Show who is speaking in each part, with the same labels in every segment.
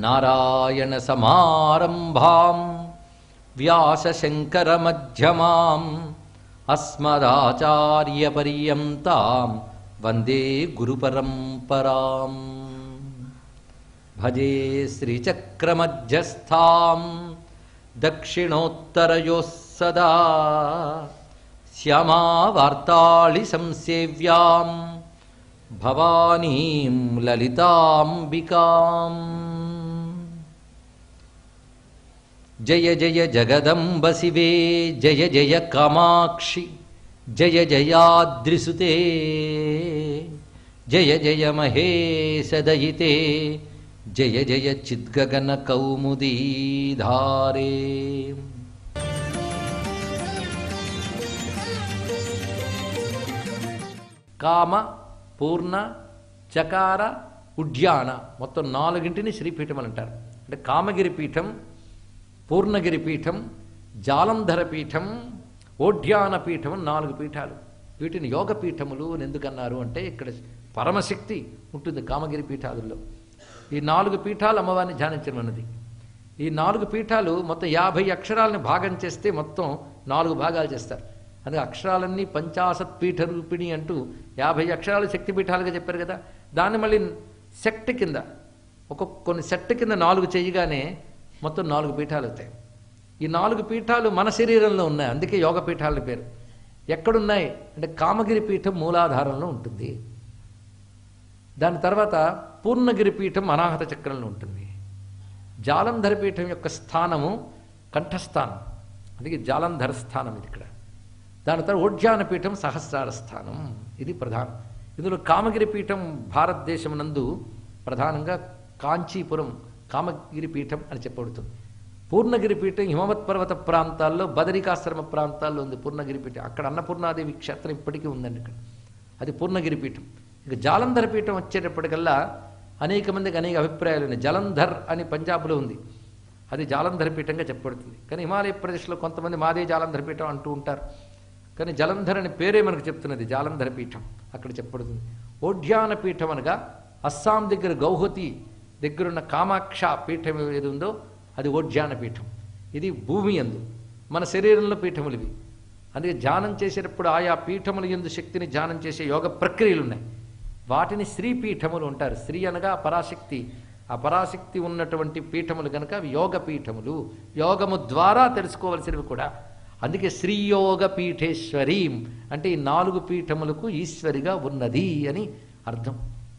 Speaker 1: నారాయణ సమారంభాం వ్యాసశంకర మధ్యమాం అస్మదాచార్యపర్యంతాం వందే గురుపరంపరాం. భజే శ్రీచక్రమధ్యస్థాం దక్షిణోత్తరయోః సదా శ్యామావార్తాళి సంసేవ్యాం భవానీం లలితాంబికాం. జయ జయ జగదంబ శివే జయ జయ కామాక్షి జయ జయాద్రిసుతే జయ జయ మహేశదయితే జయ జయ చిద్గగన కౌముదీధారే. కామ, పూర్ణ, చకార, ఉడ్యాన మొత్తం నాలుగింటిని శ్రీపీఠం అని అంటారు. అంటే కామగిరి పీఠం, పూర్ణగిరి పీఠం, జాలంధర పీఠం, ఓడ్యాన పీఠం, 4 పీఠాలు. వీటిని యోగ పీఠములు అని ఎందుకన్నారు అంటే ఇక్కడ పరమశక్తి ఉంటుంది కామగిరి పీఠాదుల్లో. ఈ 4 పీఠాలు అమ్మవారిని ధ్యానించమన్నది. ఈ 4 పీఠాలు మొత్తం 50 అక్షరాలను భాగం చేస్తే మొత్తం 4 భాగాలు చేస్తారు. అందుకే అక్షరాలన్నీ 50 పీఠ రూపిణి అంటూ 50 అక్షరాలు శక్తి పీఠాలుగా చెప్పారు కదా. దాన్ని మళ్ళీ సెక్ట్ కింద కొన్ని సెట్ కింద 4 చేయగానే మొత్తం 4 పీఠాలు అవుతాయి. ఈ 4 పీఠాలు మన శరీరంలో ఉన్నాయి, అందుకే యోగ పీఠాల పేరు. ఎక్కడున్నాయి అంటే కామగిరి పీఠం మూలాధారంలో ఉంటుంది. దాని తర్వాత పూర్ణగిరి పీఠం అనాహత చక్రంలో ఉంటుంది. జాలంధర పీఠం యొక్క స్థానము కంఠస్థానం, అందుకే జాలంధర స్థానం ఇది ఇక్కడ. దాని తర్వాత ఓడ్యాన పీఠం సహస్రార స్థానం, ఇది ప్రధానం. ఇందులో కామగిరి పీఠం భారతదేశం నందు ప్రధానంగా కాంచీపురం కామగిరి పీఠం అని చెప్పబడుతుంది. పూర్ణగిరి పీఠం హిమవత్ పర్వత ప్రాంతాల్లో బదరికాశ్రమ ప్రాంతాల్లో ఉంది పూర్ణగిరి పీఠం. అక్కడ అన్నపూర్ణాదేవి క్షేత్రం ఇప్పటికీ ఉందండి ఇక్కడ, అది పూర్ణగిరి పీఠం. ఇక జాలంధర పీఠం వచ్చేటప్పటికల్లా అనేక మందికి అనేక అభిప్రాయాలు ఉన్నాయి. జలంధర్ అని పంజాబ్లో ఉంది, అది జాలంధర పీఠంగా చెప్పబడుతుంది. కానీ హిమాలయ ప్రదేశ్లో కొంతమంది మాదే జాలంధర పీఠం అంటూ ఉంటారు. కానీ జలంధర్ అనే పేరే మనకు చెప్తున్నది జాలంధర పీఠం, అక్కడ చెప్పబడుతుంది. ఓడ్యాన పీఠం అనగా అస్సాం దగ్గర గౌహతి దగ్గరున్న కామాక్ష పీఠం ఏది ఉందో అది ఓడ్యాన పీఠం. ఇది భూమి యందు, మన శరీరంలో పీఠములు ఇవి. అందుకే ధ్యానం చేసేటప్పుడు ఆయా పీఠముల యందు శక్తిని ధ్యానం చేసే యోగ ప్రక్రియలు ఉన్నాయి. వాటిని శ్రీ పీఠములు అంటారు. శ్రీ అనగా పరాశక్తి, ఆ పరాశక్తి ఉన్నటువంటి పీఠములు కనుక అవి యోగ పీఠములు. యోగము ద్వారా తెలుసుకోవలసినవి కూడా. అందుకే శ్రీయోగ పీఠేశ్వరీం అంటే ఈ 4 పీఠములకు ఈశ్వరిగా ఉన్నది అని అర్థం.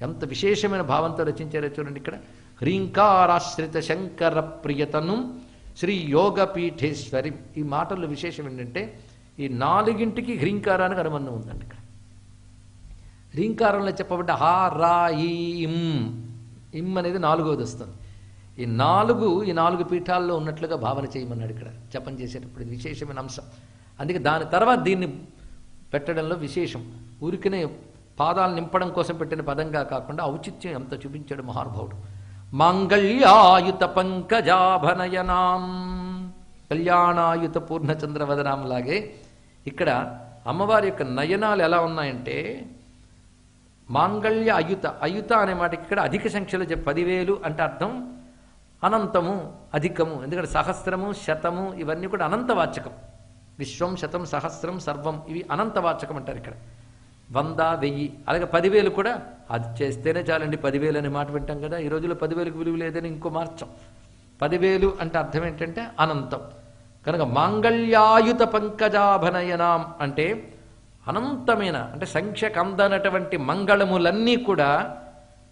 Speaker 1: ఎంత విశేషమైన భావంతో రచించారో చూడండి ఇక్కడ. హ్రీంకారాశ్రిత శంకర ప్రియతను శ్రీ యోగ పీఠేశ్వరి. ఈ మాటల్లో విశేషం ఏంటంటే ఈ 4ంటికి హ్రీంకారానికి అనుబంధం ఉందండి ఇక్కడ. హ్రీంకారంలో చెప్పబడ్డ హా రా ఈ ఇం అనేది 4వది వస్తుంది. ఈ 4 పీఠాల్లో ఉన్నట్లుగా భావన చేయమన్నాడు ఇక్కడ జపం చేసేటప్పుడు. ఇది విశేషమైన అంశం. అందుకే దాని తర్వాత దీన్ని పెట్టడంలో విశేషం. ఊరికనే పాదాలు నింపడం కోసం పెట్టిన పదంగా కాకుండా ఔచిత్యం ఎంత చూపించాడు మహానుభావుడు. మాంగళ్యాయుత పంకజాభనయనాం, కళ్యాణాయుత పూర్ణచంద్రవదనాం లాగే ఇక్కడ అమ్మవారి యొక్క నయనాలు ఎలా ఉన్నాయంటే మాంగళ్య అయుత. అయుత అనే మాటకి ఇక్కడ అధిక సంఖ్యలో 10,000 అంటే అర్థం అనంతము, అధికము. ఎందుకంటే సహస్రము, శతము ఇవన్నీ కూడా అనంతవాచకం. విశ్వం, శతం, సహస్రం, సర్వం ఇవి అనంతవాచకం అంటారు ఇక్కడ. 100, 1000 అలాగే 10,000 కూడా అది చేస్తేనే చాలండి. 10,000 అనే మాట వింటాం కదా, ఈ రోజుల్లో 10,000కి విలువ లేదని ఇంకో మార్చం. 10,000 అంటే అర్థం ఏంటంటే అనంతం. కనుక మాంగళ్యాయుత పంకజాభనయనాం అంటే అనంతమైన, అంటే సంఖ్యకు అందనటువంటి మంగళములన్నీ కూడా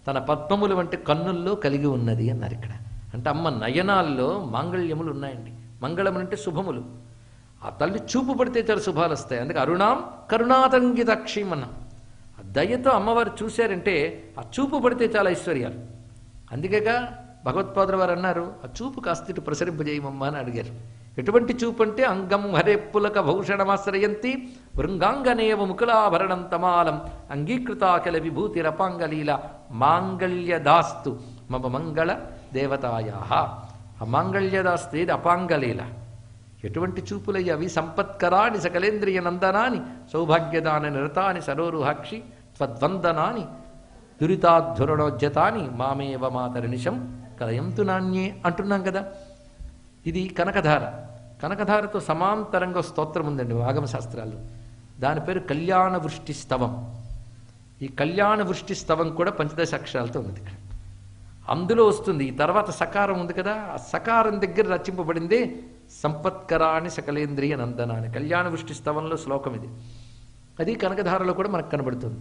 Speaker 1: తన పద్మముల వంటి కన్నుల్లో కలిగి ఉన్నది అన్నారు ఇక్కడ. అంటే అమ్మ నయనాల్లో మాంగళ్యములు ఉన్నాయండి. మంగళములు అంటే శుభములు. ఆ తల్లి చూపు పడితే చాలా శుభాలు వస్తాయి. అందుకే అరుణాం కరుణాతంగితాక్షిం అన్నాం. ఆ దయతో అమ్మవారు చూశారంటే ఆ చూపు పడితే చాలా ఐశ్వర్యాలు. అందుకేగా భగవత్పాదుల వారు అన్నారు ఆ చూపు కాస్త ఇటు ప్రసరింపజేయమమ్మా అని అడిగారు. ఎటువంటి చూపు అంటే అంగం హరే పులక భూషణమాశ్రయంతి భృంగాంగనేవ ముకులాభరణం తమాలం అంగీకృతాఖిల విభూతిరపాంగలీల మాంగళ్యదాస్తు మమ మంగళ దేవతాయా. ఆ మాంగళ్యదాస్తు ఇది అపాంగలీల. ఎటువంటి చూపులయ్యవి? సంపత్కరాని సకలేంద్రియ నందనాని సౌభాగ్యదాన నిరతాని సరోరుహాక్షి త్వద్వందనాని దురితాధురణోజ్జతాని మామేవ మాతరినిశం కలయంతు నాణ్యే అంటున్నాం కదా. ఇది కనకధార. కనకధారతో సమాంతరంగా స్తోత్రం ఉందండి ఆగమ శాస్త్రాల్లో. దాని పేరు కళ్యాణ వృష్టి స్తవం. ఈ కళ్యాణ వృష్టి స్తవం కూడా పంచదశ అక్షరాలతో ఉంది ఇక్కడ. అందులో వస్తుంది. ఈ తర్వాత సకారం ఉంది కదా, ఆ సకారం దగ్గర రచింపబడింది సంపత్కరాని సకలేంద్రియ నందనాన్ని. కళ్యాణ వృష్టి స్తవంలో శ్లోకం ఇది. అది కనకధారలో కూడా మనకు కనబడుతుంది.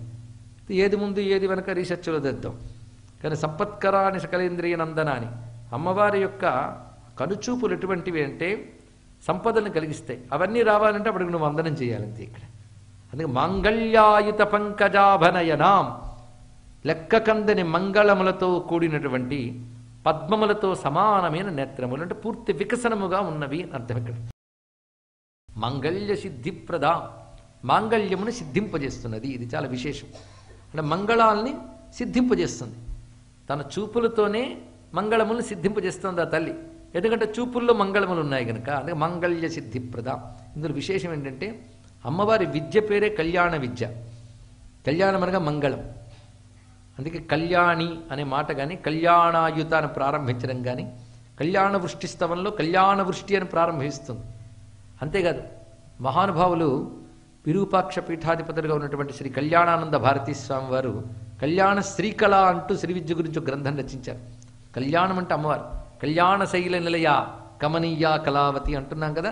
Speaker 1: ఏది ముందు ఏది వెనక రీసెర్చ్లో తెద్దాం. కానీ సంపత్కరాని సకలేంద్రియ నందనాన్ని, అమ్మవారి యొక్క కనుచూపులు ఎటువంటివి అంటే సంపదలను కలిగిస్తాయి. అవన్నీ రావాలంటే అప్పటికి నువ్వు వందనం చేయాలంతే ఇక్కడ. అందుకే మాంగళ్యాయుత పంకజాభనయనాం, లెక్క కందని మంగళములతో కూడినటువంటి పద్మములతో సమానమైన నేత్రములు, అంటే పూర్తి వికసనముగా ఉన్నవి అని అర్థం ఇక్కడ. మంగళ్య సిద్ధిప్రద, మాంగళ్యమును సిద్ధింపజేస్తున్నది. ఇది చాలా విశేషం. అంటే మంగళాల్ని సిద్ధింపజేస్తుంది. తన చూపులతోనే మంగళములను సిద్ధింపజేస్తుంది ఆ తల్లి. ఎందుకంటే చూపుల్లో మంగళములు ఉన్నాయి కనుక. అందుకే మంగళ్య సిద్ధిప్రద. ఇందులో విశేషం ఏంటంటే అమ్మవారి విద్య పేరే కళ్యాణ విద్య. కళ్యాణం అనగా మంగళం. అందుకే కళ్యాణి అనే మాట కానీ, కళ్యాణాయుత అని ప్రారంభించడం కానీ, కళ్యాణ వృష్టి స్తవంలో కళ్యాణ వృష్టి అని ప్రారంభిస్తుంది. అంతేకాదు మహానుభావులు విరూపాక్ష పీఠాధిపతులుగా ఉన్నటువంటి శ్రీ కళ్యాణానంద భారతీ స్వామి వారు కళ్యాణ శ్రీకళ అంటూ శ్రీ విద్య గురించి ఒక గ్రంథం రచించారు. కళ్యాణం అంటే అమ్మవారు. కళ్యాణ శైల నిలయ కమనీయ కళావతి అంటున్నాం కదా,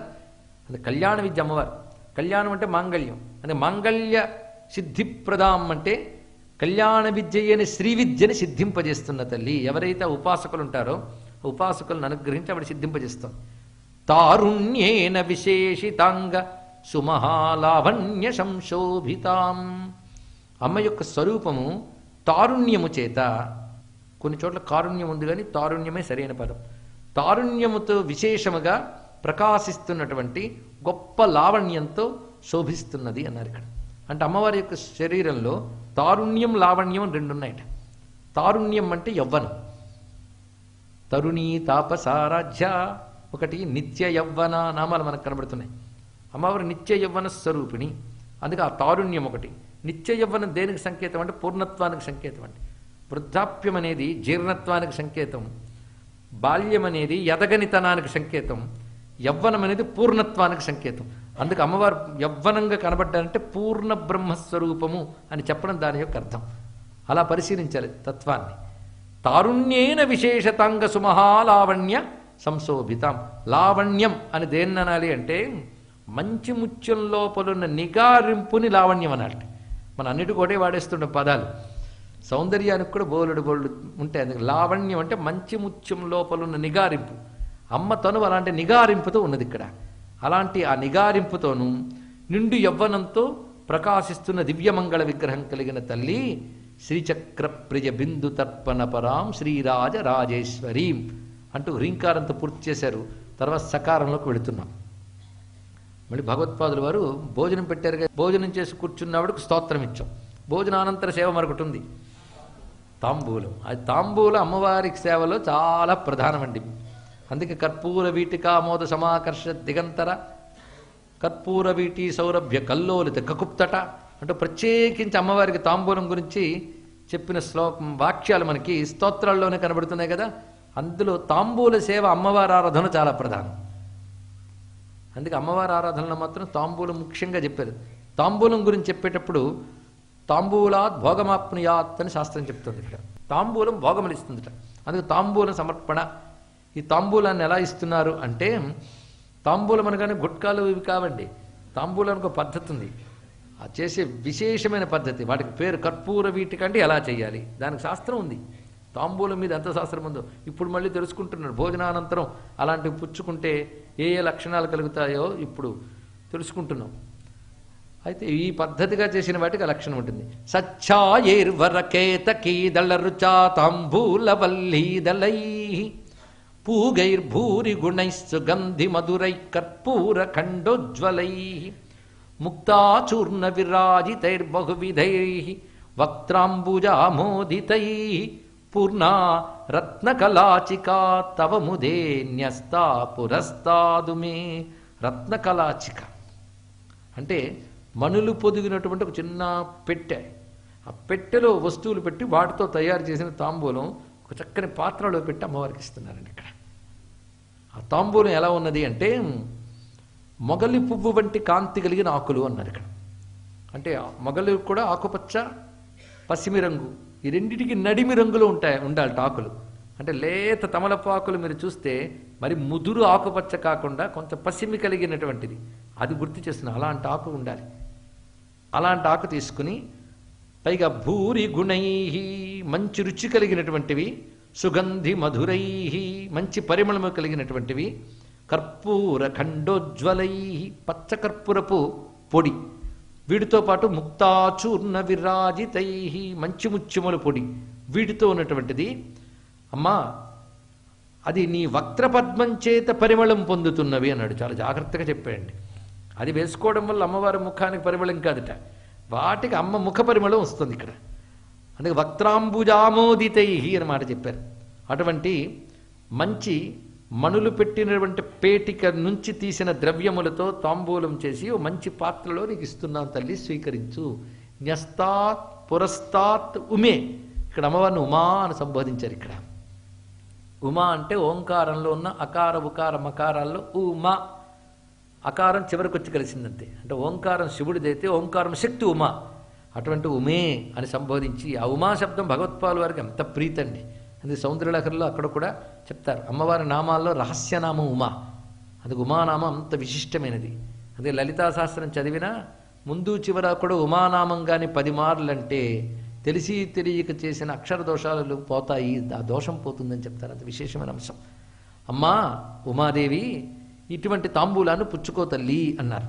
Speaker 1: అది కళ్యాణ విద్య అమ్మవారు. కళ్యాణం అంటే మాంగళ్యం. అంటే మాంగళ్య సిద్ధిప్రదాం అంటే కళ్యాణ విద్య అయిన శ్రీ విద్యని సిద్ధింపజేస్తున్న తల్లి. ఎవరైతే ఉపాసకులు ఉంటారో ఉపాసకులను అనుగ్రహించి ఆవిడ సిద్ధింపజేస్తాం. తారుణ్యేన విశేషితాంగ సుమహాలావణ్య సంశోభితాం. అమ్మ యొక్క స్వరూపము తారుణ్యము చేత, కొన్ని చోట్ల కారుణ్యం ఉంది కానీ తారుణ్యమే సరైన పదం, తారుణ్యముతో విశేషముగా ప్రకాశిస్తున్నటువంటి గొప్ప లావణ్యంతో శోభిస్తున్నది అన్నారు ఇక్కడ. అంటే అమ్మవారి యొక్క శరీరంలో తారుణ్యం లావణ్యం రెండు ఉన్నాయట. తారుణ్యం అంటే యవ్వనం, తరుణీ తాపసారాధ్య, ఒకటి నిత్య యవ్వన నామాలు మనకు కనబడుతున్నాయి. అమ్మవారు నిత్య యవ్వన స్వరూపిణి. అందుకే ఆ తారుణ్యం ఒకటి. నిత్య యవ్వనం దేనికి సంకేతం అంటే పూర్ణత్వానికి సంకేతం. అంటే వృద్ధాప్యం అనేది జీర్ణత్వానికి సంకేతం, బాల్యం అనేది ఎదగనితనానికి సంకేతం, యవ్వనం అనేది పూర్ణత్వానికి సంకేతం. అందుకే అమ్మవారు యవ్వనంగా కనబడ్డారంటే పూర్ణ బ్రహ్మస్వరూపము అని చెప్పడం దాని యొక్క అర్థం. అలా పరిశీలించాలి తత్వాన్ని. తారుణ్యేన విశేషతాంగ సుమహాలావణ్య సంశోభితాం. లావణ్యం అని దేన్ననాలి అంటే మంచి ముత్యం లోపలున్న నిగారింపుని లావణ్యం అనాలి. మన అన్నిటి కూడా వాడేస్తుండే పదాలు. సౌందర్యానికి కూడా బోలెడు ఉంటాయి. అందుకే లావణ్యం అంటే మంచి ముత్యం లోపలున్న నిగారింపు. అమ్మ తను అలాంటి నిగారింపుతో ఉన్నది ఇక్కడ. అలాంటి ఆ నిగారింపుతోనూ నిండు యవ్వనంతో ప్రకాశిస్తున్న దివ్యమంగళ విగ్రహం కలిగిన తల్లి శ్రీచక్ర ప్రియ బిందు తర్పణ పరాం శ్రీరాజ రాజేశ్వరీం అంటూ రీంకారంతో పూర్తి చేశారు. తర్వాత సకారంలోకి వెళుతున్నాం. మళ్ళీ భగవత్పాదులు వారు భోజనం పెట్టారు కదా, భోజనం చేసి కూర్చున్నవాడికి స్తోత్రం ఇచ్చాం. భోజనానంతర సేవ మరొకటి ఉంది, తాంబూలం. అది తాంబూలం అమ్మవారికి సేవలో చాలా ప్రధానమండి. అందుకే కర్పూర వీటికామోద సమాకర్ష దిగంతర కర్పూర వీటి సౌరభ్య కల్లోలిత కకుప్తట అంటూ ప్రత్యేకించి అమ్మవారికి తాంబూలం గురించి చెప్పిన వాక్యాలు మనకి స్తోత్రాల్లోనే కనబడుతున్నాయి కదా. అందులో తాంబూల సేవ అమ్మవారి ఆరాధన చాలా ప్రధానం. అందుకే అమ్మవారి ఆరాధనలో మాత్రం తాంబూలం ముఖ్యంగా చెప్పారు. తాంబూలం గురించి చెప్పేటప్పుడు తాంబూలాత్ భోగమాప్నుయాత్ అని శాస్త్రం చెప్తుంది. ఇక్కడ తాంబూలం భోగములు ఇస్తుందిట. అందుకే తాంబూలం సమర్పణ. ఈ తాంబూలాన్ని ఎలా ఇస్తున్నారు అంటే, తాంబూలం అనగానే గుట్కాలు ఇవి కావండి. తాంబూలానికి ఒక పద్ధతి ఉంది, ఆ చేసే విశేషమైన పద్ధతి. వాటికి పేరు కర్పూర వీటికంటే ఎలా చేయాలి, దానికి శాస్త్రం ఉంది. తాంబూలం మీద ఎంత శాస్త్రం ఉందో ఇప్పుడు మళ్ళీ తెలుసుకుంటున్నారు. భోజనానంతరం అలాంటివి పుచ్చుకుంటే ఏ ఏ లక్షణాలు కలుగుతాయో ఇప్పుడు తెలుసుకుంటున్నాం. అయితే ఈ పద్ధతిగా చేసిన వాటికి ఆ లక్షణం ఉంటుంది. సచ్ఛాయైర్వరకేతకీదళ రుచా తాంబూలవల్లీదళై పూగైర్భూరి గుణై సుగంధి మధురై కర్పూర ఖండోజ్వలై ముక్తాచూర్ణ విరాజితైర్బహువిధై వక్త్రాంబుజామోదితై పూర్ణా రత్నకలాచికా తవ ముదే న్యస్తా పురస్తాదు మే. రత్నకలాచిక అంటే మణులు పొదిగినటువంటి ఒక చిన్న పెట్టె. ఆ పెట్టెలో వస్తువులు పెట్టి వాటితో తయారు చేసిన తాంబూలం ఒక చక్కని పాత్రలో పెట్టి అమ్మవారికి ఇస్తున్నారండి ఇక్కడ. ఆ తాంబూలం ఎలా ఉన్నది అంటే మొగలి పువ్వు వంటి కాంతి కలిగిన ఆకులు అన్నారు ఇక్కడ. అంటే మొగలు కూడా ఆకుపచ్చ, పసిమి రంగు, ఈ రెండిటికి నడిమి రంగులో ఉండాలి ఆకులు. అంటే లేత తమలపాకులు మీరు చూస్తే మరి ముదురు ఆకుపచ్చ కాకుండా కొంత పసిమి కలిగినటువంటిది, అది గుర్తు చేస్తున్నా. అలాంటి ఆకు ఉండాలి. అలాంటి ఆకు తీసుకుని పైగా భూరి గుణై, మంచి రుచి కలిగినటువంటివి, సుగంధి మధురై, మంచి పరిమళము కలిగినటువంటివి, కర్పూర ఖండోజ్వలై, పచ్చకర్పూరపు పొడి, వీటితో పాటు ముక్తాచూర్ణ విరాజితై, మంచి ముత్యముల పొడి, వీటితో ఉన్నటువంటిది. అమ్మా అది నీ వక్త్రపద్మం చేత పరిమళం పొందుతున్నవి అన్నాడు. చాలా జాగ్రత్తగా చెప్పాడండి. అది వేసుకోవడం వల్ల అమ్మవారి ముఖానికి పరిమళం కాదుట, వాటికి అమ్మ ముఖ పరిమళం వస్తుంది ఇక్కడ. అందుకే వక్త్రాంబుజామోదితై అని మాట చెప్పారు. అటువంటి మంచి మణులు పెట్టినటువంటి పేటిక నుంచి తీసిన ద్రవ్యములతో తాంబూలం చేసి ఓ మంచి పాత్రలో నీకు ఇస్తున్నాను తల్లి, స్వీకరించు. న్యస్తాత్ పురస్తాత్ ఉమే, ఇక్కడ అమ్మవారిని ఉమా అని సంబోధించారు. ఇక్కడ ఉమా అంటే ఓంకారంలో ఉన్న అకార ఉకార మకారాల్లో ఉమా, అకారం చివరికి వచ్చి కలిసిందంతే. అంటే ఓంకారం శివుడిదైతే ఓంకారం శక్తి ఉమా, అటువంటి ఉమే అని సంబోధించి, ఆ ఉమా శబ్దం భగవత్పాల్ వారికి ఎంత ప్రీతండి. అందుకే సౌందర్యలహరిలో అక్కడ కూడా చెప్తారు అమ్మవారి నామాల్లో రహస్యనామం ఉమా. అందుకే ఉమానామం అంత విశిష్టమైనది. అదే లలితా శాస్త్రం చదివినా ముందు చివర కూడా ఉమానామం కానీ 10 మార్లు అంటే తెలిసి తెలియక చేసిన అక్షర దోషాలు పోతాయి, ఆ దోషం పోతుందని చెప్తారు. అంత విశేషమైన అంశం. అమ్మా ఉమాదేవి ఇటువంటి తాంబూలాన్ని పుచ్చుకో తల్లి అన్నారు.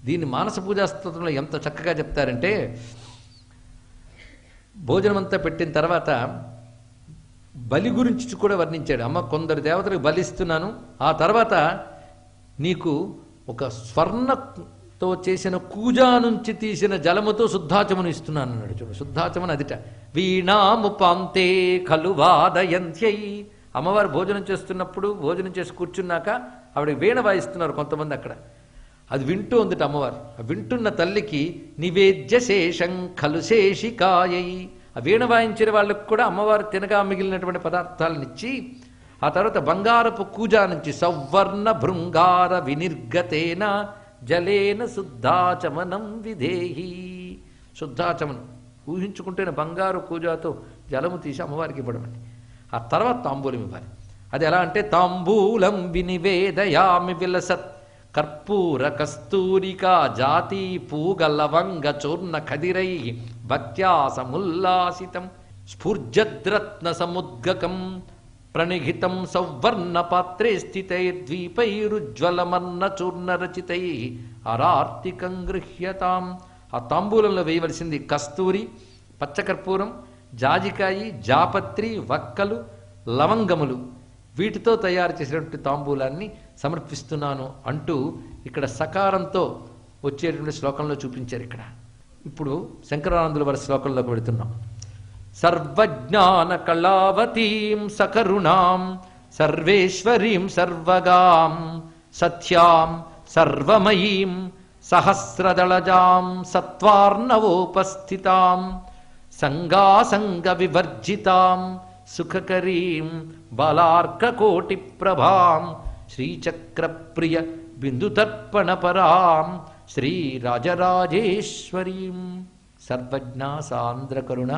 Speaker 1: దీన్ని మానస పూజాస్తోత్రంలో ఎంత చక్కగా చెప్తారంటే, భోజనమంతా పెట్టిన తర్వాత బలి గురించి కూడా వర్ణించాడు. అమ్మ కొందరు దేవతలకు బలిస్తున్నాను, ఆ తర్వాత నీకు ఒక స్వర్ణతో చేసిన కూజా నుంచి తీసిన జలముతో శుద్ధాచమను ఇస్తున్నాను అన్నాడు. చూడు, శుద్ధాచమను అదిట. వీణాముపాంతే ఖలు వాదయంత్యై, అమ్మవారు భోజనం చేస్తున్నప్పుడు భోజనం చేసి కూర్చున్నాక ఆవిడ వీణ వాయిస్తున్నారు కొంతమంది అక్కడ. అది వింటూ ఉందిట అమ్మవారు. వింటున్న తల్లికి నివేద్య శేషం ఖలు శేషికాయై, ఆ వీణ వాయించిన వాళ్ళకు కూడా అమ్మవారు తినగా మిగిలినటువంటి పదార్థాలనిచ్చి, ఆ తర్వాత బంగారపు కూజా నుంచి సౌవర్ణ భృంగార వినిర్గతేన జలేన శుద్ధాచమనం విధేహి, శుద్ధాచమనం ఊహించుకుంటేనే బంగారు కూజాతో జలము తీసి అమ్మవారికి ఇవ్వడం. ఆ తర్వాత తాంబూలం ఇవ్వాలి. అది ఎలా అంటే తాంబూలం వినివేదయామి విలసత్ కర్పూర కస్తూరికా జాతి పూగ లవంగ చూర్ణ ఖదిరై భక్త్యా సముల్లాసితం స్ఫూర్జద్రత్న సముద్గకం ప్రణిహితం సౌవర్ణ పాత్రే స్థితైర్ద్వీపైరుజ్వలమన్న చూర్ణ రచితై అరార్తికం గృహ్యతాం. ఆ తాంబూలంలో వేయవలసింది కస్తూరి, పచ్చకర్పూరం, జాజికాయి, జాపత్రి, వక్కలు, లవంగములు, వీటితో తయారు చేసినటువంటి తాంబూలాన్ని సమర్పిస్తున్నాను అంటూ ఇక్కడ సకారంతో వచ్చేటువంటి శ్లోకంలో చూపించారు. ఇక్కడ ఇప్పుడు శంకరానందుల వారి శ్లోకంలోకి వెళుతున్నాం. సర్వజ్ఞాన కళావతీం సకరుణాం సర్వేశ్వరీం సర్వగాం సత్యాం సర్వమయీం సహస్రదళజాం సత్వార్ణవోపస్థితాం సంగాసంగ వివర్జితాం సుఖకరీం బాలార్కకోటి ప్రభాం శ్రీచక్రప్రియ బిందుతర్పణపరాం శ్రీరాజరాజేశ్వరీం సర్వజ్ఞా సాంద్రకరుణ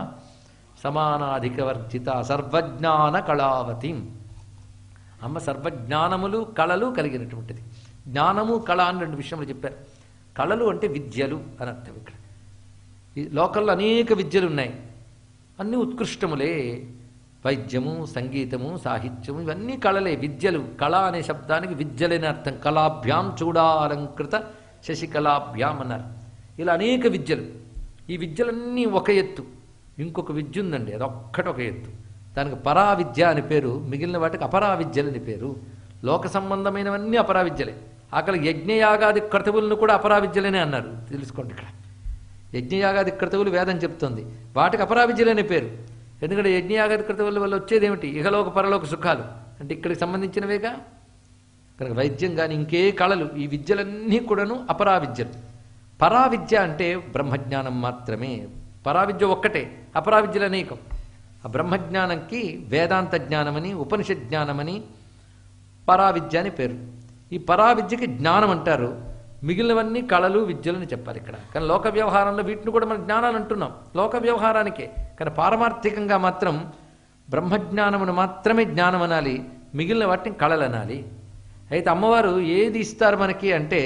Speaker 1: సమానాధికవర్జిత సర్వజ్ఞాన కళావతీం. అమ్మ సర్వజ్ఞానములు కళలు కలిగినటువంటిది. జ్ఞానము కళ అని 2 విషయములు చెప్పారు. కళలు అంటే విద్యలు అని అర్థం. ఇక్కడ ఈ లోకల్లో అనేక విద్యలు ఉన్నాయి, అన్నీ ఉత్కృష్టములే. వైద్యము, సంగీతము, సాహిత్యము, ఇవన్నీ కళలే, విద్యలు. కళ అనే శబ్దానికి విద్యలేని అర్థం. కళాభ్యాం చూడాలంకృత శశికళాభ్యాం అన్నారు. ఇలా అనేక విద్యలు. ఈ విద్యలన్నీ ఒక ఎత్తు. ఇంకొక విద్య ఉందండి, అదొక్కటి ఒక ఎత్తు. దానికి పరావిద్య అని పేరు, మిగిలిన వాటికి అపరావిద్యలు అని పేరు. లోక సంబంధమైనవన్నీ అపరావిద్యలే. ఆకలి యజ్ఞయాగాది క్రతువులను కూడా అపరావిద్యలనే అన్నారు. తెలుసుకోండి, ఇక్కడ యజ్ఞయాగాది క్రతువులు వేదం చెప్తుంది, వాటికి అపరావిద్యలనే పేరు. ఎందుకంటే యజ్ఞయాగాది క్రతువుల వల్ల వచ్చేది ఏమిటి? ఇహలోక పరలోక సుఖాలు, అంటే ఇక్కడికి సంబంధించినవేగా. కనుక వైద్యం కానీ ఇంకే కళలు, ఈ విద్యలన్నీ కూడాను అపరావిద్యలు. పరావిద్య అంటే బ్రహ్మజ్ఞానం మాత్రమే. పరావిద్య ఒక్కటే, అపరావిద్యలు అనేకం. ఆ బ్రహ్మజ్ఞానంకి వేదాంత జ్ఞానమని, ఉపనిషత్ జ్ఞానమని, పరావిద్య అని పేరు. ఈ పరావిద్యకి జ్ఞానం అంటారు. మిగిలినవన్నీ కళలు, విద్యలని చెప్పాలి ఇక్కడ. కానీ లోక వ్యవహారంలో వీటిని కూడా మనం జ్ఞానాలు అంటున్నాం, లోక వ్యవహారానికే. కానీ పారమార్థికంగా మాత్రం బ్రహ్మజ్ఞానమును మాత్రమే జ్ఞానం అనాలి, మిగిలిన వాటిని కళలు అనాలి. అయితే అమ్మవారు ఏది ఇస్తారు మనకి అంటే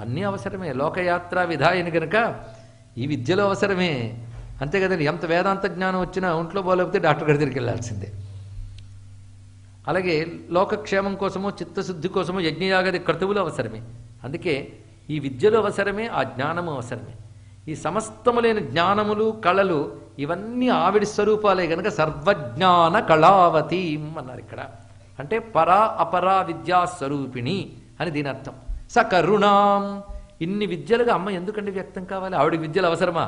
Speaker 1: అన్నీ అవసరమే. లోకయాత్ర విధాయని కనుక ఈ విద్యలో అవసరమే, అంతే కదండి. ఎంత వేదాంత జ్ఞానం వచ్చినా ఒంట్లో బాగోలేకపోతే డాక్టర్ గారి దగ్గరికి వెళ్ళాల్సిందే. అలాగే లోకక్షేమం కోసమో చిత్తశుద్ధి కోసమో యజ్ఞయాగది క్రతువులు అవసరమే. అందుకే ఈ విద్యలో అవసరమే, ఆ జ్ఞానము అవసరమే. ఈ సమస్తములైన జ్ఞానములు, కళలు ఇవన్నీ ఆవిడి స్వరూపాలే గనక సర్వజ్ఞాన కళావతి అన్నారు ఇక్కడ. అంటే పరా అపరా విద్యా స్వరూపిణి అని దీని అర్థం. సకరుణాం, ఇన్ని విద్యలుగా అమ్మ ఎందుకండి వ్యక్తం కావాలి? ఆవిడికి విద్యలు అవసరమా?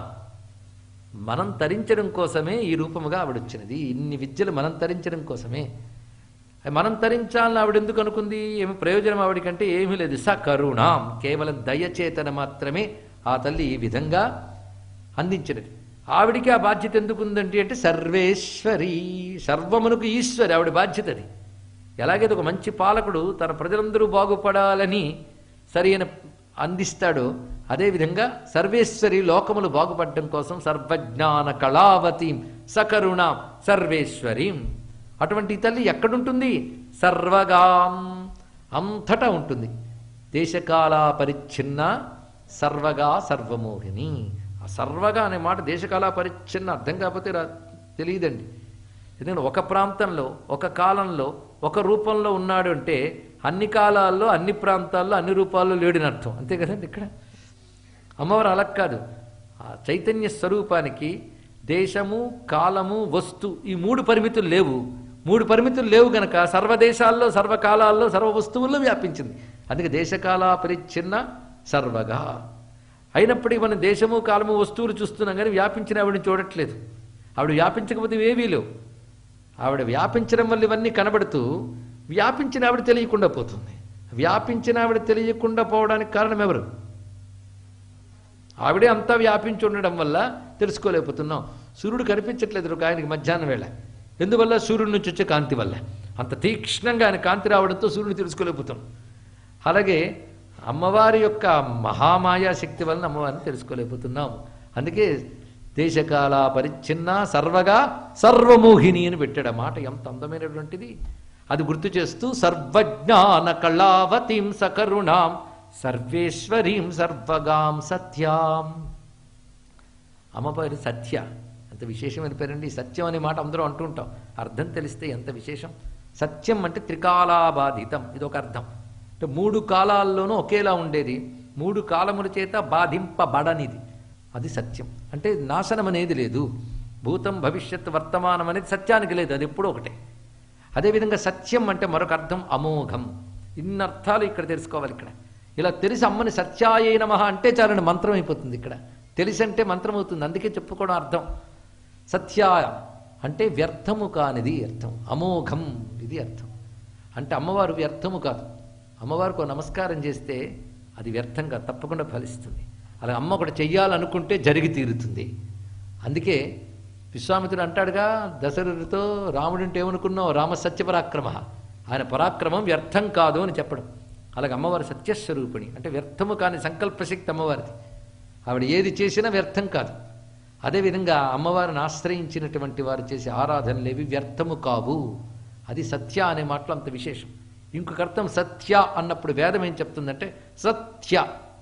Speaker 1: మనం తరించడం కోసమే ఈ రూపముగా ఆవిడొచ్చినది. ఇన్ని విద్యలు మనం తరించడం కోసమే. మనం తరించాలని ఆవిడ ఎందుకు అనుకుంది? ఏమి ప్రయోజనం ఆవిడికంటే ఏమీ లేదు. సకరుణాం, కేవలం దయచేతన మాత్రమే ఆ తల్లి ఈ విధంగా అందించినది. ఆవిడికి ఆ బాధ్యత ఎందుకు ఉందంటే అంటే సర్వేశ్వరి, సర్వమునకు ఈశ్వరి ఆవిడ బాధ్యత. అది ఎలాగైతే ఒక మంచి పాలకుడు తన ప్రజలందరూ బాగుపడాలని సరైన అందిస్తాడో అదేవిధంగా సర్వేశ్వరి లోకములు బాగుపడడం కోసం సర్వజ్ఞాన కళావతీం సకరుణాం సర్వేశ్వరీం. అటువంటి తల్లి ఎక్కడుంటుంది? సర్వగాం, అంతటా ఉంటుంది. దేశకాల పరిచ్ఛిన్న సర్వగా సర్వమోహిని. ఆ సర్వగా అనే మాట దేశకాల పరిచ్ఛిన్న అర్థం కాకపోతే తెలియదండి. ఎందుకంటే ఒక ప్రాంతంలో, ఒక కాలంలో, ఒక రూపంలో ఉన్నాడు అంటే అన్ని కాలాల్లో, అన్ని ప్రాంతాల్లో, అన్ని రూపాల్లో లేడని అర్థం. అంతే కదండి. ఇక్కడ అమ్మవారు అలా కాదు. ఆ చైతన్య స్వరూపానికి దేశము, కాలము, వస్తు ఈ మూడు పరిమితులు లేవు. మూడు పరిమితులు లేవు గనక సర్వదేశాల్లో, సర్వకాలాల్లో, సర్వ వస్తువుల్లో వ్యాపించింది. అందుకే దేశకాల పరిచ్ఛిన్న సర్వగా. అయినప్పటికీ మనం దేశము, కాలము, వస్తువులు చూస్తున్నాం కానీ వ్యాపించిన ఆవిడని చూడట్లేదు. ఆవిడ వ్యాపించకపోతే ఏవీ లేవు. ఆవిడ వ్యాపించడం వల్ల ఇవన్నీ కనబడుతూ వ్యాపించిన ఆవిడ తెలియకుండా పోతుంది. వ్యాపించిన ఆవిడ తెలియకుండా పోవడానికి కారణం ఎవరు? ఆవిడే అంతా వ్యాపించి ఉండడం వల్ల తెలుసుకోలేకపోతున్నాం. సూర్యుడు కనిపించట్లేదు ఒక ఆయనకి మధ్యాహ్నం వేళ. ఎందువల్ల? సూర్యుడి నుంచి వచ్చే కాంతి వల్ల. అంత తీక్ష్ణంగా ఆయన కాంతి రావడంతో సూర్యుడిని తెలుసుకోలేకపోతున్నాం. అలాగే అమ్మవారి యొక్క మహామాయా శక్తి వలన అమ్మవారిని తెలుసుకోలేకపోతున్నాం. అందుకే దేశకాల పరిచ్ఛిన్న సర్వగా సర్వమోహిని అని పెట్టాడు. మాట ఎంత అందమైనటువంటిది. అది గుర్తు చేస్తూ సర్వజ్ఞాన కళావతీం సకరుణాం సర్వేశ్వరీం సర్వగాం సత్యాం. అమ్మవారి సత్య ఎంత విశేషమైన పేరండి. సత్యం అనే మాట అందరూ అంటుంటాం, అర్థం తెలిస్తే ఎంత విశేషం. సత్యం అంటే త్రికాలాబాధితం, ఇదొక అర్థం. అంటే మూడు కాలాల్లోనూ ఒకేలా ఉండేది, మూడు కాలముల చేత బాధింపబడనిది, అది సత్యం. అంటే నాశనం అనేది లేదు. భూతం భవిష్యత్ వర్తమానం అనేది సత్యానికి లేదు, అది ఎప్పుడూ ఒకటే. అదేవిధంగా సత్యం అంటే మరొక అర్థం అమోఘం. ఇన్ని అర్థాలు ఇక్కడ తెలుసుకోవాలి. ఇక్కడ ఇలా తెలిసి అమ్మని సత్యాయే నమః అంటే చాలని మంత్రం అయిపోతుంది. ఇక్కడ తెలిసి అంటే మంత్రం అవుతుంది. అందుకే చెప్పుకోవడం అర్థం. సత్యాయ అంటే వ్యర్థము కానిది అర్థం. అమోఘం ఇది అర్థం. అంటే అమ్మవారు వ్యర్థము కాదు. అమ్మవారికి నమస్కారం చేస్తే అది వ్యర్థంగా తప్పకుండా ఫలిస్తుంది. అలా అమ్మ ఒకటి చెయ్యాలనుకుంటే జరిగి తీరుతుంది. అందుకే విశ్వామిత్రుడు అంటాడుగా దశరథుడితో, రాముడింటే ఏమనుకున్నావు? రామ సత్యపరాక్రమ, ఆయన పరాక్రమం వ్యర్థం కాదు అని చెప్పడం. అలాగే అమ్మవారి సత్యస్వరూపిణి అంటే వ్యర్థము కాని సంకల్పశక్తి అమ్మవారిది. ఆవిడ ఏది చేసినా వ్యర్థం కాదు. అదేవిధంగా అమ్మవారిని ఆశ్రయించినటువంటి వారు చేసే ఆరాధనలేవి వ్యర్థము కావు. అది సత్య అనే మాటలో అంత విశేషం. ఇంకొక అర్థం సత్య అన్నప్పుడు వేదం ఏం చెప్తుందంటే సత్య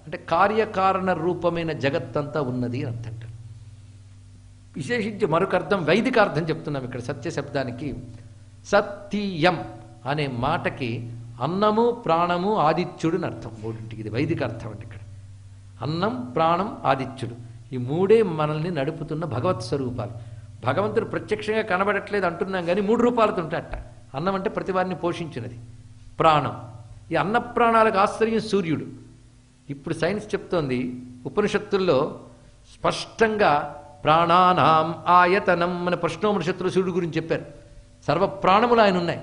Speaker 1: అంటే కార్యకారణ రూపమైన జగత్తంతా ఉన్నది అని అంటారు. విశేషించి మరొక అర్థం వైదిక అర్థం చెప్తున్నాం ఇక్కడ సత్య శబ్దానికి. సత్యం అనే మాటకి అన్నము, ప్రాణము, ఆదిత్యుడు అని అర్థం. మూడింటికి ఇది వైదిక అర్థం అంటే ఇక్కడ అన్నం, ప్రాణం, ఆదిత్యుడు ఈ మూడే మనల్ని నడుపుతున్న భగవత్ స్వరూపాలు. భగవంతుడు ప్రత్యక్షంగా కనబడట్లేదు అంటున్నాం కానీ మూడు రూపాలతో ఉంటాయట. అన్నం అంటే ప్రతి వారిని పోషించినది. ప్రాణం, ఈ అన్న ప్రాణాలకు ఆశ్రయం సూర్యుడు. ఇప్పుడు సైన్స్ చెప్తోంది, ఉపనిషత్తుల్లో స్పష్టంగా ప్రాణానాం ఆయతనం మన ప్రశ్నోపనిషత్తులు సూర్యుడు గురించి చెప్పారు. సర్వ ప్రాణములు ఆయన ఉన్నాయి.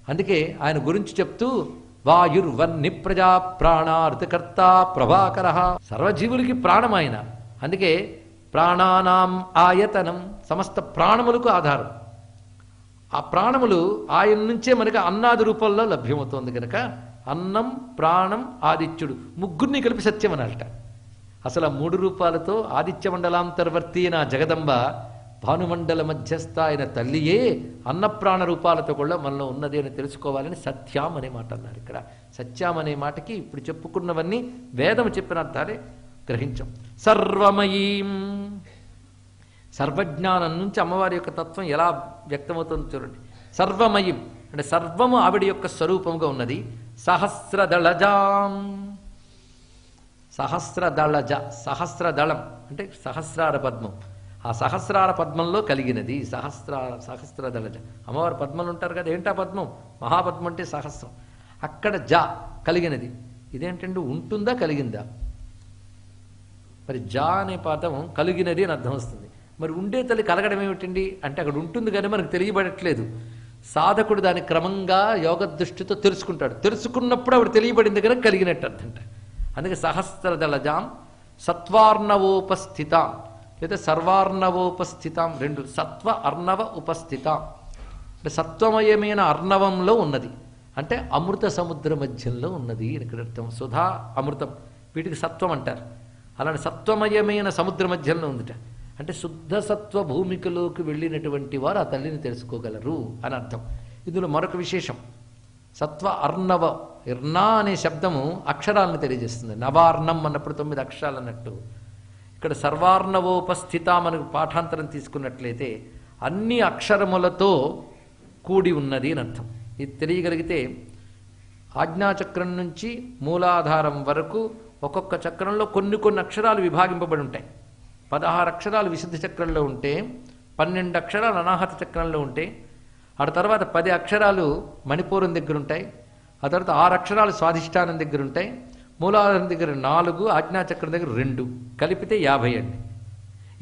Speaker 1: అందుకే ఆయన గురించి చెప్తూ వాయుర్వన్ని ప్రజా ప్రాణార్థకర్త ప్రభాకర, సర్వజీవులకి ప్రాణం ఆయన. అందుకే ప్రాణానాం ఆయతనం సమస్త ప్రాణములకు ఆధారం. ఆ ప్రాణములు ఆయన నుంచే మనకి అన్నాది రూపంలో లభ్యమవుతోంది కనుక అన్నం ప్రాణం ఆదిత్యుడు ముగ్గురిని కలిపి సత్యం అనాలట. అసలు ఆ 3 రూపాలతో ఆదిత్య మండలాంతర్వర్తి అయిన జగదంబ భానుమండల మధ్యస్థ అయిన తల్లియే అన్నప్రాణ రూపాలతో కూడా మనలో ఉన్నది అని తెలుసుకోవాలని సత్యాం అనే మాట అన్నారు. ఇక్కడ సత్యాం అనే మాటకి ఇప్పుడు చెప్పుకున్నవన్నీ వేదము చెప్పిన అర్థాలే గ్రహించాం. సర్వమయీం, సర్వజ్ఞానం నుంచి అమ్మవారి యొక్క తత్వం ఎలా వ్యక్తమవుతుందో చూడండి. సర్వమయం అంటే సర్వము ఆవిడ యొక్క స్వరూపముగా ఉన్నది. సహస్రదళజాం, సహస్రదళజ, సహస్రదళం అంటే సహస్రార పద్మం. ఆ సహస్రార పద్మంలో కలిగినది సహస్రదళజ. అమ్మవారు పద్మలు ఉంటారు కదా, ఏంటా పద్మం? మహాపద్మం అంటే సహస్రం. అక్కడ జ కలిగినది. ఇదేంటంటే ఉంటుందా కలిగిందా? మరి జా అనే పదం కలిగినది అని అర్థం వస్తుంది. మరి ఉండే తల్లి కలగడం ఏమిటండి అంటే అక్కడ ఉంటుంది కానీ మనకు తెలియబడట్లేదు. సాధకుడు దాన్ని క్రమంగా యోగ దృష్టితో తెలుసుకుంటాడు. తెలుసుకున్నప్పుడు ఆవిడ తెలియబడింది కనుక కలిగినట్టు అర్థంట. అందుకే సహస్రదళజాం సత్వార్ణవోపస్థితాం లేదా సర్వార్ణవోపస్థితాం, 2 సత్వ అర్ణవ ఉపస్థితాం అంటే సత్వమయమైన అర్ణవంలో ఉన్నది అంటే అమృత సముద్ర మధ్యంలో ఉన్నది అని ఇక్కడ అర్థం. సుధా అమృతం వీటికి సత్వం అంటారు. అలాంటి సత్వమయమైన సముద్ర మధ్యంలో ఉందిట. అంటే శుద్ధ సత్వ భూమికలోకి వెళ్ళినటువంటి వారు ఆ తల్లిని తెలుసుకోగలరు అని అర్థం. ఇందులో మరొక విశేషం, సత్వ అర్ణవ, ఇర్నా అనే శబ్దము అక్షరాలను తెలియజేస్తుంది. నవార్ణం అన్నప్పుడు 9 అక్షరాలు అన్నట్టు. ఇక్కడ సర్వార్ణవోపస్థిత మనకు పాఠాంతరం తీసుకున్నట్లయితే అన్ని అక్షరములతో కూడి ఉన్నది అని అర్థం. ఇది తెలియగలిగితే ఆజ్ఞాచక్రం నుంచి మూలాధారం వరకు ఒక్కొక్క చక్రంలో కొన్ని అక్షరాలు విభాగింపబడి ఉంటాయి. 16 అక్షరాలు విశుద్ధ చక్రంలో ఉంటే 12 అక్షరాలు అనాహత చక్రంలో ఉంటే ఆ తర్వాత 10 అక్షరాలు మణిపూరం దగ్గర ఉంటాయి. ఆ తర్వాత 6 అక్షరాలు స్వాధిష్టానం దగ్గర ఉంటాయి. మూలాధారం దగ్గర 4, ఆజ్ఞాచక్రం దగ్గర 2 కలిపితే 50 అండి.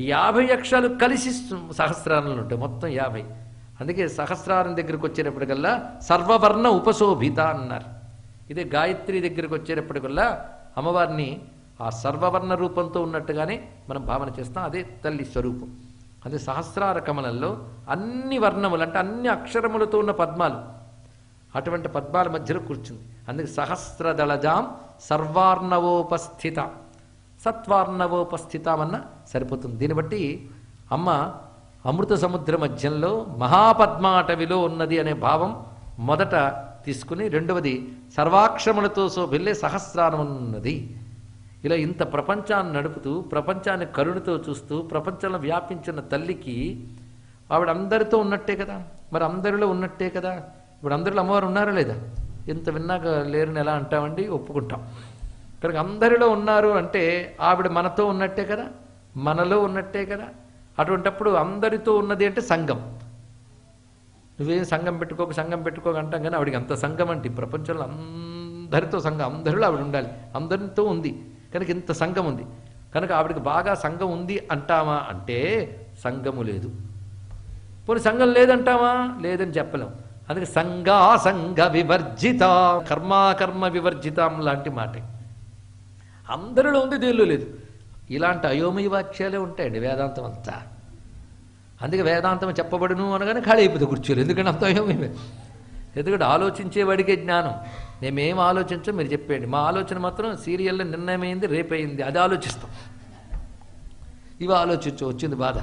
Speaker 1: ఈ 50 అక్షరాలు కలిసి సహస్రారంలో ఉంటాయి, మొత్తం 50. అందుకే సహస్రారం దగ్గరికి వచ్చేటప్పటికల్లా సర్వవర్ణ ఉపశోభిత అన్నారు. ఇదే గాయత్రి దగ్గరికి వచ్చేటప్పటికల్లా అమ్మవారిని ఆ సర్వవర్ణ రూపంతో ఉన్నట్టుగానే మనం భావన చేస్తాం. అదే తల్లి స్వరూపం. అదే సహస్రార కమలంలో అన్ని వర్ణములు అంటే అన్ని అక్షరములతో ఉన్న పద్మాలు, అటువంటి పద్మాల మధ్యలో కూర్చుంది. అందుకే సహస్రదళజాం సర్వార్ణవోపస్థిత, సత్వార్ణవోపస్థితమన్న సరిపోతుంది. దీన్ని బట్టి అమ్మ అమృత సముద్ర మధ్యంలో మహాపద్మాటవిలో ఉన్నది అనే భావం మొదట తీసుకుని, రెండవది సర్వాక్షరములతో శోభిల్లే సహస్రారం ఉన్నది. ఇలా ఇంత ప్రపంచాన్ని నడుపుతూ ప్రపంచాన్ని కరుణతో చూస్తూ ప్రపంచంలో వ్యాపించిన తల్లికి ఆవిడ అందరితో ఉన్నట్టే కదా, మరి అందరిలో ఉన్నట్టే కదా. ఇప్పుడు అందరిలో అమ్మవారు ఉన్నారా లేదా? ఇంత విన్నాక లేరని ఎలా అంటామండి? ఒప్పుకుంటాం. కనుక అందరిలో ఉన్నారు అంటే ఆవిడ మనతో ఉన్నట్టే కదా, మనలో ఉన్నట్టే కదా. అటువంటప్పుడు అందరితో ఉన్నది అంటే సంఘం. నువ్వేం సంఘం పెట్టుకోక అంటాం కానీ ఆవిడికి అంత సంఘం అంటే ప్రపంచంలో అందరితో సంఘం, అందరిలో ఆవిడ ఉండాలి, అందరితో ఉంది కనుక ఇంత సంఘం ఉంది. కనుక ఆవిడకి బాగా సంఘం ఉంది అంటామా అంటే సంఘము లేదు. పోనీ సంఘం లేదంటామా? లేదని చెప్పలేం. అందుకే సంఘ వివర్జిత, కర్మ వివర్జితం లాంటి మాట. అందరిలో ఉంది, దేనిలో లేదు. ఇలాంటి అయోమయ వాక్యాలే ఉంటాయండి వేదాంతం అంతా. అందుకే వేదాంతం చెప్పబడును అనగానే ఖాళీ అయిపోతే కూర్చోలేదు. ఎందుకంటే అంత అయోమయమే. ఎందుకంటే ఆలోచించేవాడికే జ్ఞానం. మేమేం ఆలోచించో మీరు చెప్పేయండి. మా ఆలోచన మాత్రం సీరియల్లో నిర్ణయమైంది, రేపయింది, అది ఆలోచిస్తాం. ఇవి ఆలోచించు, వచ్చింది బాధ.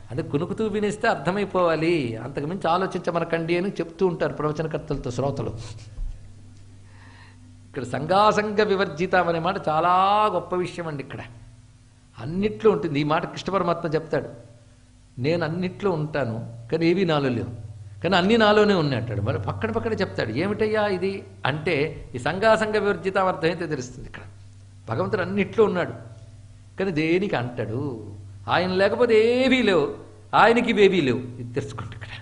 Speaker 1: అంటే కునుకుతూ వినేస్తే అర్థమైపోవాలి, అంతకుమించి ఆలోచించమనకండి అని చెప్తూ ఉంటారు ప్రవచనకర్తలతో శ్రోతలు. ఇక్కడ సంఘ వివర్జితం అనే మాట చాలా గొప్ప విషయం అండి. ఇక్కడ అన్నిట్లో ఉంటుంది. ఈ మాట కృష్ణ పరమాత్మ చెప్తాడు. నేను అన్నిట్లో ఉంటాను కానీ ఏవి నాలో లేవు, కానీ అన్ని నాలోనే ఉన్నాయంటాడు. మరి పక్కన చెప్తాడు. ఏమిటయ్యా ఇది అంటే ఈ సంఘ వివర్జితం అర్థమైతే తెలుస్తుంది. ఇక్కడ భగవంతుడు అన్నిట్లో ఉన్నాడు కానీ దేనికి అంటాడు. ఆయన లేకపోతే ఏవీ లేవు, ఆయనకి ఇవేవీ లేవు. ఇది తెలుసుకుంటే ఇక్కడ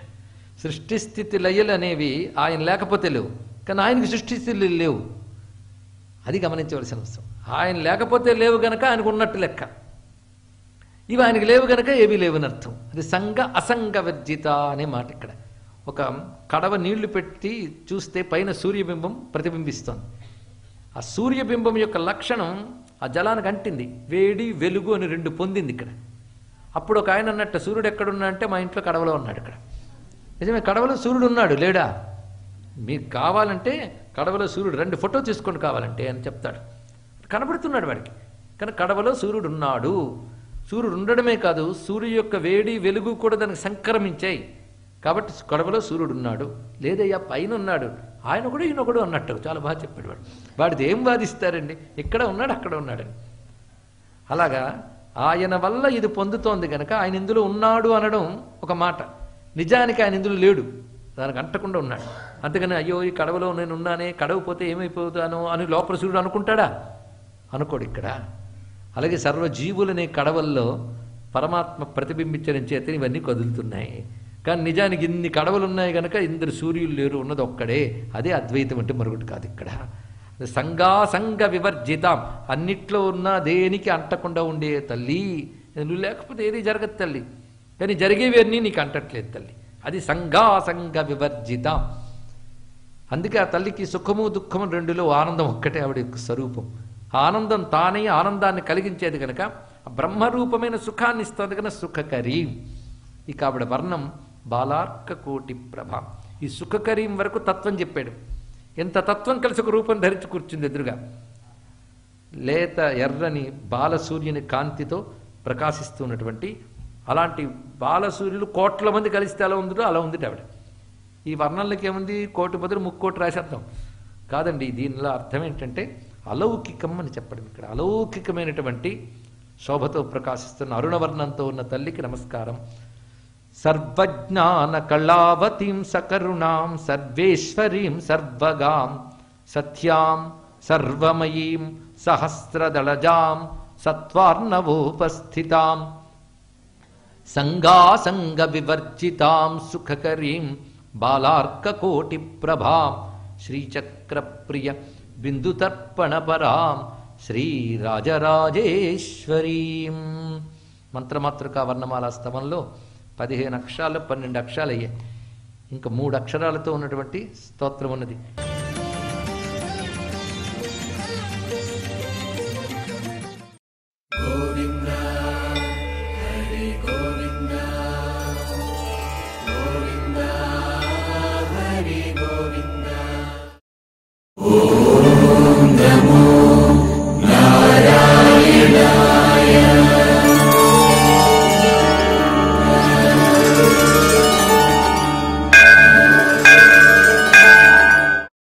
Speaker 1: సృష్టి స్థితి లయలు అనేవి ఆయన లేకపోతే లేవు, కానీ ఆయనకి సృష్టి స్థితులు లేవు. అది గమనించవలసిన అవసరం. ఆయన లేకపోతే లేవు గనక ఆయనకు ఉన్నట్టు లెక్క. ఇవి ఆయనకి లేవు గనక ఏవీ లేవని అర్థం. అది అసంగ వర్జిత అనే మాట. ఇక్కడ ఒక కడవ నీళ్లు పెట్టి చూస్తే పైన సూర్యబింబం ప్రతిబింబిస్తోంది. ఆ సూర్యబింబం యొక్క లక్షణం ఆ జలానికి అంటింది. వేడి వెలుగు అని 2 పొందింది ఇక్కడ. అప్పుడు ఒక ఆయన అన్నట్టు సూర్యుడు ఎక్కడున్నా అంటే మా ఇంట్లో కడవలో ఉన్నాడు. ఇక్కడ నిజమే, కడవలో సూర్యుడు ఉన్నాడు లేడా? మీకు కావాలంటే కడవలో సూర్యుడు 2 ఫోటో తీసుకోండి కావాలంటే అని చెప్తాడు. కనబడుతున్నాడు వాడికి. కానీ కడవలో సూర్యుడు ఉన్నాడు. సూర్యుడు ఉండడమే కాదు, సూర్యుడు యొక్క వేడి వెలుగు కూడా దానికి సంక్రమించాయి. కాబట్టి కడవలో సూర్యుడు ఉన్నాడు. లేదయ్యా పైన ఉన్నాడు, ఆయన కూడా ఈయన కూడా అన్నట్టు చాలా బాగా చెప్పాడు వాడు. వాడిది ఏం వాదిస్తారండి, ఇక్కడ ఉన్నాడు అక్కడ ఉన్నాడని. అలాగా ఆయన వల్ల ఇది పొందుతోంది కనుక ఆయన ఇందులో ఉన్నాడు అనడం ఒక మాట. నిజానికి ఆయన ఇందులో లేడు, దానికి అంటకుండా ఉన్నాడు. అంతేగాని అయ్యో ఈ కడవలో నేను ఉన్నానే, కడవపోతే ఏమైపోతాను అని లోపల సూర్యుడు అనుకుంటాడా? అనుకోడు ఇక్కడ. అలాగే సర్వజీవులనే కడవల్లో పరమాత్మ ప్రతిబింబించడం చేత ఇవన్నీ కదులుతున్నాయి. కానీ నిజానికి ఇన్ని కడవలు ఉన్నాయి కనుక ఇందరు సూర్యులు లేరు, ఉన్నది ఒక్కడే. అదే అద్వైతం అంటే మరొకటి కాదు. ఇక్కడ సంగాసంగ వివర్జితాం, అన్నిట్లో ఉన్న దేనికి అంటకుండా ఉండే తల్లి. నువ్వు లేకపోతే ఏది జరగదు తల్లి, కానీ జరిగేవన్నీ నీకు అంటట్లేదు తల్లి. అది సంగాసంగ వివర్జితాం. అందుకే ఆ తల్లికి సుఖము దుఃఖము రెండులో ఆనందం ఒక్కటే ఆవిడ యొక్క స్వరూపం. ఆనందం తానే ఆనందాన్ని కలిగించేది కనుక బ్రహ్మరూపమైన సుఖాన్ని ఇస్తుంది కనుక సుఖకరీం. ఇక ఆవిడ వర్ణం బాలార్క కోటి ప్రభ. ఈ సుఖకరీం వరకు తత్వం చెప్పాడు. ఎంత తత్వం కలిసి ఒక రూపం ధరించి కూర్చుంది ఎదురుగా. లేత ఎర్రని బాలసూర్యుని కాంతితో ప్రకాశిస్తున్నటువంటి అలాంటి బాలసూర్యులు 1 కోట్ల మంది కలిస్తే అలా ఉందో అలా ఉంది ఆవిడ. ఈ వర్ణంలోకి ఏముంది, 1 కోటి బదులు 3 కోటి రాసేద్దాం కాదండి. దీనిలో అర్థం ఏంటంటే అలౌకికం అని చెప్పడం. ఇక్కడ అలౌకికమైనటువంటి శోభతో ప్రకాశిస్తున్న అరుణవర్ణంతో ఉన్న తల్లికి నమస్కారం. సర్వజ్ఞాన కళావతీం సకరుణాం సర్వేశ్వరీం సర్వగాం సత్యాం సర్వమయీం సహస్రదళజాం సత్వార్ణవోపస్థితాం సంగాసంగ వివర్జితాం సుఖకరీం బాలార్కకోటి ప్రభాం శ్రీచక్రప్రియ బిందుతర్పణపరాం శ్రీరాజరాజేశ్వరీం. మంత్రమాతృకా వర్ణమాల స్తవంలో 15 అక్షరాలు 12 అక్షరాలు అయ్యాయి. ఇంకా 3 అక్షరాలతో ఉన్నటువంటి స్తోత్రం ఉన్నది.